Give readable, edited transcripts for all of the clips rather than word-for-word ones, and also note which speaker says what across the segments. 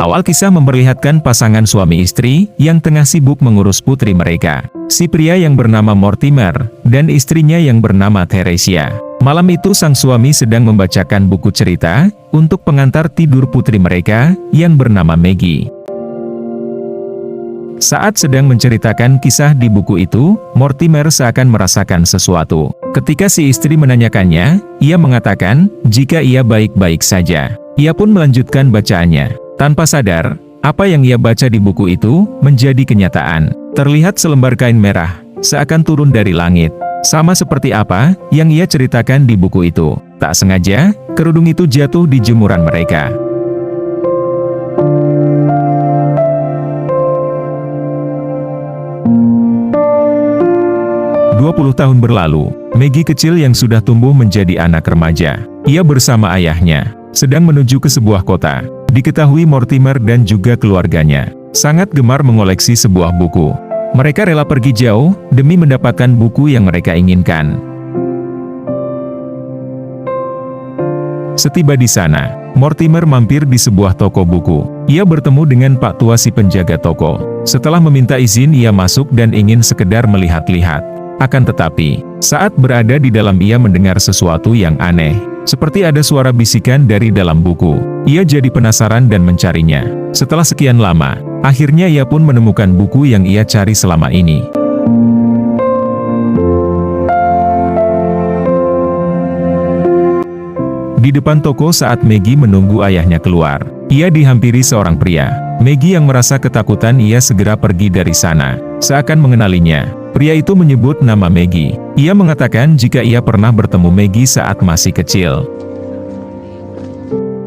Speaker 1: Awal kisah memperlihatkan pasangan suami istri yang tengah sibuk mengurus putri mereka. Si pria yang bernama Mortimer dan istrinya yang bernama Theresia. Malam itu sang suami sedang membacakan buku cerita untuk pengantar tidur putri mereka yang bernama Maggie. Saat sedang menceritakan kisah di buku itu, Mortimer seakan merasakan sesuatu. Ketika si istri menanyakannya, ia mengatakan jika ia baik-baik saja. Ia pun melanjutkan bacaannya. Tanpa sadar, apa yang ia baca di buku itu menjadi kenyataan. Terlihat selembar kain merah, seakan turun dari langit. Sama seperti apa yang ia ceritakan di buku itu. Tak sengaja, kerudung itu jatuh di jemuran mereka. "20 tahun berlalu, Maggie kecil yang sudah tumbuh menjadi anak remaja. Ia bersama ayahnya, sedang menuju ke sebuah kota. Diketahui Mortimer dan juga keluarganya sangat gemar mengoleksi sebuah buku. Mereka rela pergi jauh demi mendapatkan buku yang mereka inginkan. Setiba di sana, Mortimer mampir di sebuah toko buku. Ia bertemu dengan Pak Tua si penjaga toko. Setelah meminta izin ia masuk dan ingin sekedar melihat-lihat. Akan tetapi, saat berada di dalam ia mendengar sesuatu yang aneh. Seperti ada suara bisikan dari dalam buku. Ia jadi penasaran dan mencarinya. Setelah sekian lama, akhirnya ia pun menemukan buku yang ia cari selama ini. Di depan toko saat Maggie menunggu ayahnya keluar, ia dihampiri seorang pria. Maggie yang merasa ketakutan ia segera pergi dari sana. Seakan mengenalinya, pria itu menyebut nama Maggie. Ia mengatakan jika ia pernah bertemu Maggie saat masih kecil.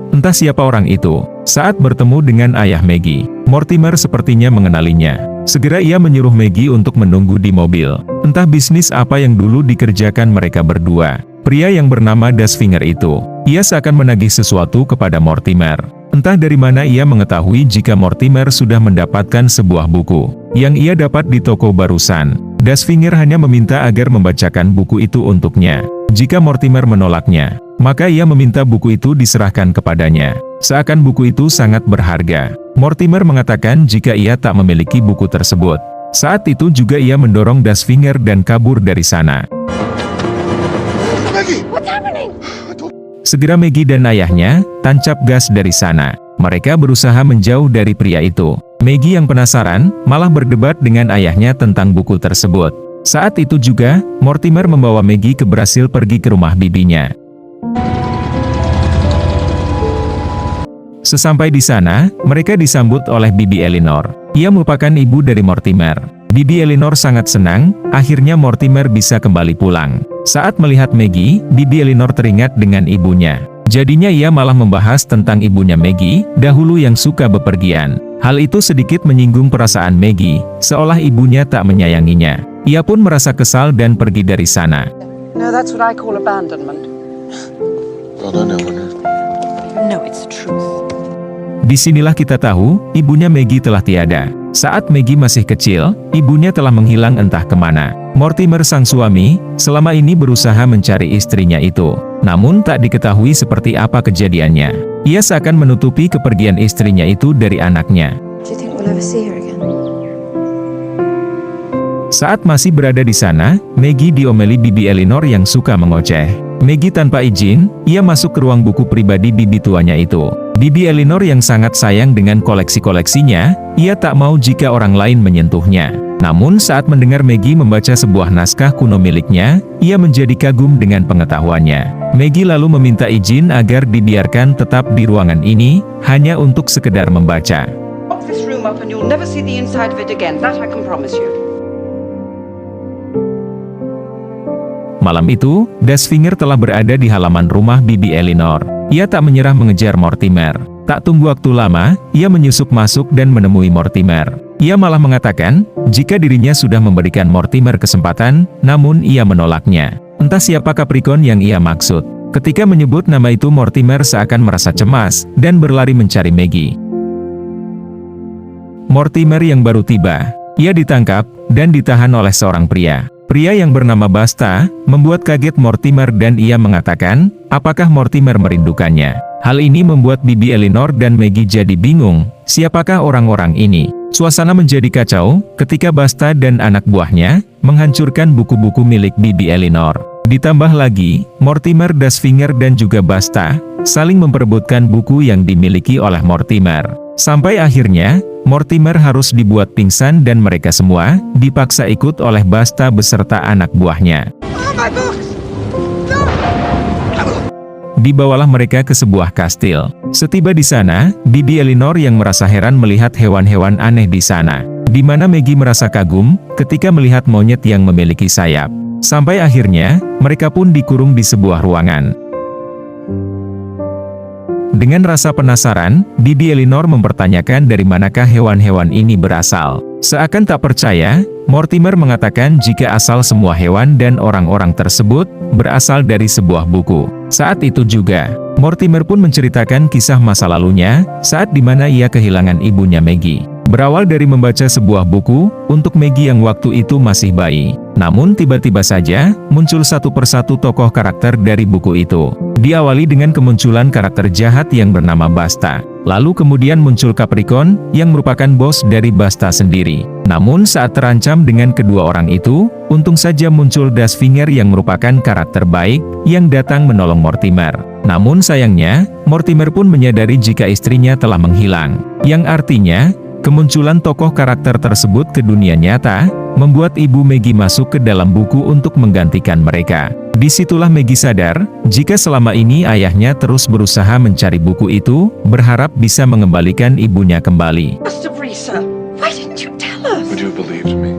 Speaker 1: Entah siapa orang itu. Saat bertemu dengan ayah Maggie, Mortimer sepertinya mengenalinya. Segera ia menyuruh Maggie untuk menunggu di mobil. Entah bisnis apa yang dulu dikerjakan mereka berdua. Pria yang bernama Dustfinger itu, ia seakan menagih sesuatu kepada Mortimer. Entah dari mana ia mengetahui jika Mortimer sudah mendapatkan sebuah buku yang ia dapat di toko barusan. Dustfinger hanya meminta agar membacakan buku itu untuknya. Jika Mortimer menolaknya, maka ia meminta buku itu diserahkan kepadanya. Seakan buku itu sangat berharga. Mortimer mengatakan jika ia tak memiliki buku tersebut. Saat itu juga ia mendorong Dustfinger dan kabur dari sana. Segera Maggie dan ayahnya tancap gas dari sana. Mereka berusaha menjauh dari pria itu. Maggie yang penasaran malah berdebat dengan ayahnya tentang buku tersebut. Saat itu juga, Mortimer membawa Maggie ke Brasil pergi ke rumah bibinya. Sesampai di sana, mereka disambut oleh Bibi Eleanor. Ia merupakan ibu dari Mortimer. Bibi Eleanor sangat senang, akhirnya Mortimer bisa kembali pulang. Saat melihat Maggie, Bibi Eleanor teringat dengan ibunya. Jadinya ia malah membahas tentang ibunya Maggie, dahulu yang suka bepergian. Hal itu sedikit menyinggung perasaan Maggie, seolah ibunya tak menyayanginya. Ia pun merasa kesal dan pergi dari sana.
Speaker 2: No, that's what I call abandonment.
Speaker 3: I don't know what it is.
Speaker 2: No, it's the truth.
Speaker 1: Disinilah kita tahu, ibunya Maggie telah tiada. Saat Maggie masih kecil, ibunya telah menghilang entah kemana. Mortimer sang suami, selama ini berusaha mencari istrinya itu. Namun tak diketahui seperti apa kejadiannya. Ia seakan menutupi kepergian istrinya itu dari anaknya.
Speaker 2: Do you think we'll ever see her again?
Speaker 1: Saat masih berada di sana, Maggie diomeli Bibi Eleanor yang suka mengoceh. Maggie tanpa izin, ia masuk ke ruang buku pribadi bibi tuanya itu. Bibi Eleanor yang sangat sayang dengan koleksi-koleksinya, ia tak mau jika orang lain menyentuhnya. Namun saat mendengar Maggie membaca sebuah naskah kuno miliknya, ia menjadi kagum dengan pengetahuannya. Maggie lalu meminta izin agar dibiarkan tetap di ruangan ini, hanya untuk sekedar membaca.
Speaker 2: Lock this room up and you'll never see the inside of it again. That I can promise you.
Speaker 1: Malam itu, Dustfinger telah berada di halaman rumah Bibi Eleanor. Ia tak menyerah mengejar Mortimer. Tak tunggu waktu lama, ia menyusup masuk dan menemui Mortimer. Ia malah mengatakan, jika dirinya sudah memberikan Mortimer kesempatan, namun ia menolaknya. Entah siapa Capricorn yang ia maksud. Ketika menyebut nama itu Mortimer seakan merasa cemas, dan berlari mencari Maggie. Mortimer yang baru tiba, ia ditangkap, dan ditahan oleh seorang pria. Pria yang bernama Basta, membuat kaget Mortimer dan ia mengatakan, apakah Mortimer merindukannya. Hal ini membuat Bibi Eleanor dan Maggie jadi bingung, siapakah orang-orang ini? Suasana menjadi kacau ketika Basta dan anak buahnya menghancurkan buku-buku milik Bibi Eleanor. Ditambah lagi, Mortimer, Dustfinger dan juga Basta saling memperebutkan buku yang dimiliki oleh Mortimer. Sampai akhirnya, Mortimer harus dibuat pingsan dan mereka semua dipaksa ikut oleh Basta beserta anak buahnya. Dibawalah mereka ke sebuah kastil. Setiba di sana, Bibi Eleanor yang merasa heran melihat hewan-hewan aneh di sana. Di mana Maggie merasa kagum ketika melihat monyet yang memiliki sayap. Sampai akhirnya, mereka pun dikurung di sebuah ruangan. Dengan rasa penasaran, Bibi Eleanor mempertanyakan dari manakah hewan-hewan ini berasal. Seakan tak percaya, Mortimer mengatakan jika asal semua hewan dan orang-orang tersebut berasal dari sebuah buku. Saat itu juga, Mortimer pun menceritakan kisah masa lalunya saat dimana ia kehilangan ibunya Maggie. Berawal dari membaca sebuah buku untuk Maggie yang waktu itu masih bayi. Namun tiba-tiba saja muncul satu persatu tokoh karakter dari buku itu. Diawali dengan kemunculan karakter jahat yang bernama Basta. Lalu kemudian muncul Capricorn yang merupakan bos dari Basta sendiri. Namun saat terancam dengan kedua orang itu, untung saja muncul Dustfinger yang merupakan karakter baik yang datang menolong Mortimer. Namun sayangnya, Mortimer pun menyadari jika istrinya telah menghilang. Yang artinya, kemunculan tokoh karakter tersebut ke dunia nyata, membuat ibu Maggie masuk ke dalam buku untuk menggantikan mereka. Disitulah Maggie sadar, jika selama ini ayahnya terus berusaha mencari buku itu, berharap bisa mengembalikan ibunya kembali.
Speaker 2: Master Brisa, why didn't you tell us?
Speaker 3: Would you believe me?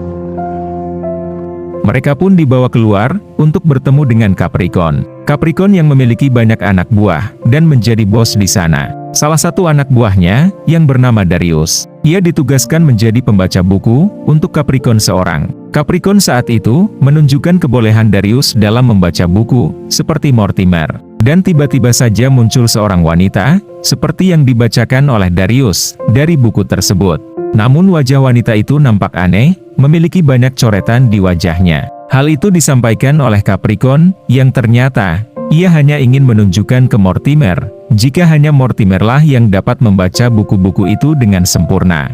Speaker 1: Mereka pun dibawa keluar untuk bertemu dengan Capricorn. Capricorn yang memiliki banyak anak buah dan menjadi bos di sana. Salah satu anak buahnya yang bernama Darius. Ia ditugaskan menjadi pembaca buku untuk Capricorn seorang. Capricorn saat itu menunjukkan kebolehan Darius dalam membaca buku seperti Mortimer. Dan tiba-tiba saja muncul seorang wanita seperti yang dibacakan oleh Darius dari buku tersebut. Namun wajah wanita itu nampak aneh, memiliki banyak coretan di wajahnya. Hal itu disampaikan oleh Capricorn, yang ternyata, ia hanya ingin menunjukkan ke Mortimer, jika hanya Mortimerlah yang dapat membaca buku-buku itu dengan sempurna.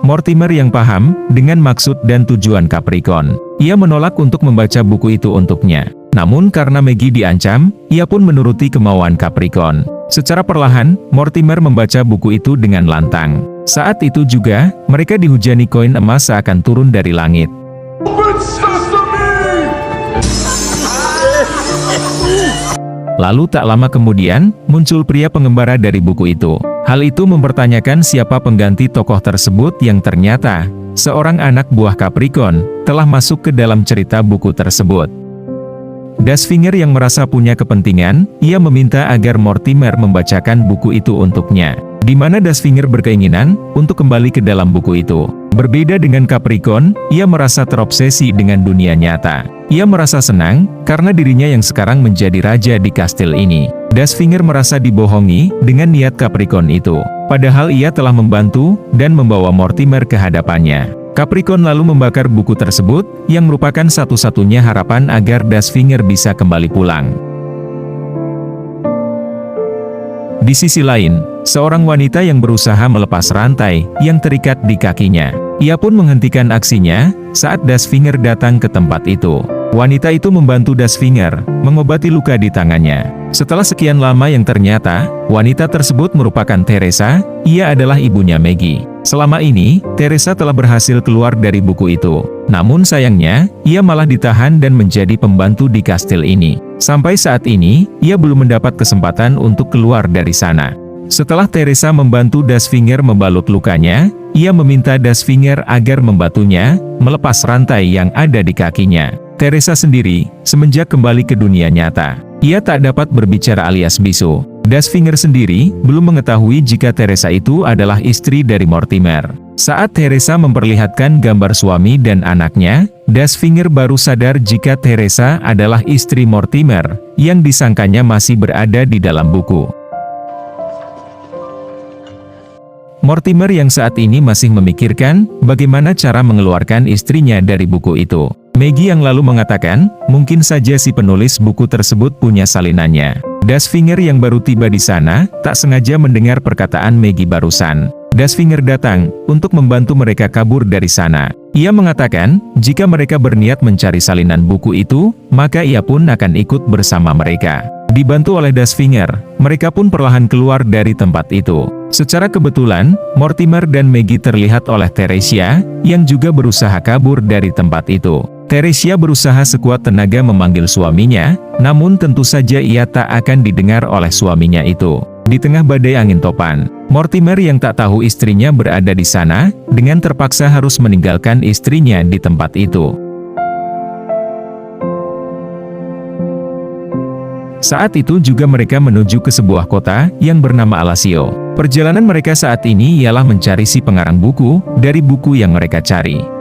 Speaker 1: Mortimer yang paham dengan maksud dan tujuan Capricorn. Ia menolak untuk membaca buku itu untuknya. Namun karena Maggie diancam, ia pun menuruti kemauan Capricorn. Secara perlahan, Mortimer membaca buku itu dengan lantang. Saat itu juga, mereka dihujani koin emas seakan turun dari langit. Lalu tak lama kemudian, muncul pria pengembara dari buku itu. Hal itu mempertanyakan siapa pengganti tokoh tersebut yang ternyata, seorang anak buah Capricorn, telah masuk ke dalam cerita buku tersebut. Dustfinger yang merasa punya kepentingan, ia meminta agar Mortimer membacakan buku itu untuknya. Di mana Dustfinger berkeinginan untuk kembali ke dalam buku itu. Berbeda dengan Capricorn, ia merasa terobsesi dengan dunia nyata. Ia merasa senang, karena dirinya yang sekarang menjadi raja di kastil ini. Dustfinger merasa dibohongi dengan niat Capricorn itu. Padahal ia telah membantu dan membawa Mortimer ke hadapannya. Capricorn lalu membakar buku tersebut, yang merupakan satu-satunya harapan agar Dustfinger bisa kembali pulang. Di sisi lain, seorang wanita yang berusaha melepas rantai yang terikat di kakinya. Ia pun menghentikan aksinya saat Dustfinger datang ke tempat itu. Wanita itu membantu Dustfinger mengobati luka di tangannya. Setelah sekian lama yang ternyata, wanita tersebut merupakan Teresa, ia adalah ibunya Maggie. Selama ini, Teresa telah berhasil keluar dari buku itu. Namun sayangnya, ia malah ditahan dan menjadi pembantu di kastil ini. Sampai saat ini, ia belum mendapat kesempatan untuk keluar dari sana. Setelah Teresa membantu Dustfinger membalut lukanya, ia meminta Dustfinger agar membantunya melepas rantai yang ada di kakinya. Teresa sendiri, semenjak kembali ke dunia nyata, ia tak dapat berbicara alias bisu. Dustfinger sendiri belum mengetahui jika Teresa itu adalah istri dari Mortimer. Saat Teresa memperlihatkan gambar suami dan anaknya, Dustfinger baru sadar jika Teresa adalah istri Mortimer, yang disangkanya masih berada di dalam buku. Mortimer yang saat ini masih memikirkan bagaimana cara mengeluarkan istrinya dari buku itu. Maggie yang lalu mengatakan, mungkin saja si penulis buku tersebut punya salinannya. Dustfinger yang baru tiba di sana, tak sengaja mendengar perkataan Maggie barusan. Dustfinger datang untuk membantu mereka kabur dari sana. Ia mengatakan, jika mereka berniat mencari salinan buku itu, maka ia pun akan ikut bersama mereka. Dibantu oleh Dustfinger, mereka pun perlahan keluar dari tempat itu. Secara kebetulan, Mortimer dan Maggie terlihat oleh Theresia, yang juga berusaha kabur dari tempat itu. Theresia berusaha sekuat tenaga memanggil suaminya, namun tentu saja ia tak akan didengar oleh suaminya itu. Di tengah badai angin topan, Mortimer yang tak tahu istrinya berada di sana, dengan terpaksa harus meninggalkan istrinya di tempat itu. Saat itu juga mereka menuju ke sebuah kota yang bernama Alasio. Perjalanan mereka saat ini ialah mencari si pengarang buku dari buku yang mereka cari.